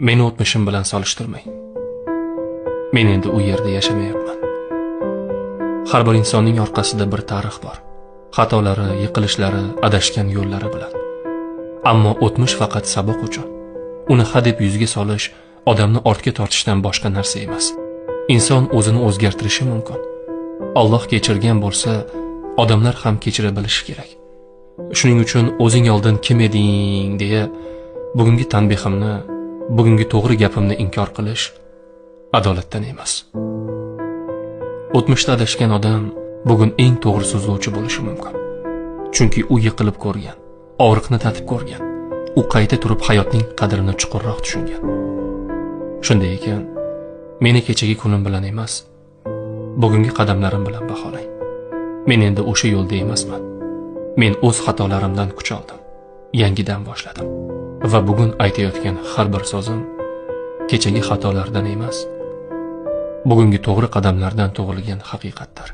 Meni o'tmishim bilan solishtirmang. Men endi u yerda yashamayapman. Har bir insonning orqasida bir tarix bor. Xatolari, yiqilishlari, adashgan yo'llari bilan. Ammo o'tmish faqat saboq uchun. Uni hadeb yuzga solish odamni ortga tortishdan boshqa narsa emas. Inson o'zini o'zgartirishi mumkin. Alloh kechirgan bo'lsa, odamlar ham kechira bilishi kerak. Shuning uchun o'zing oldin kim eding deya bugungi tanbehimni, bugungi to'g'ri gapimni inkor qilish adolatdan emas. O'tmishda adashgan odam bugun eng to'g'ri so'zlovchi bo'lishi mumkin. Chunki u yiqilib ko'rgan, og'riqni tatib ko'rgan. U qayta turib hayotning qadrini chuqurroq tushungan. Shunday ekan, meni kechagi kunim bilan emas, bugungi qadamlarim bilan baholang. Men endi o'sha yo'lda emasman. Men o'z xatolarimdan kuch oldim. Yangidan boshladim. Va bugun aytayotgan har bir so'zim kechagi xatolardan emas, bugungi to'g'ri qadamlardan tug'ilgan haqiqatdir.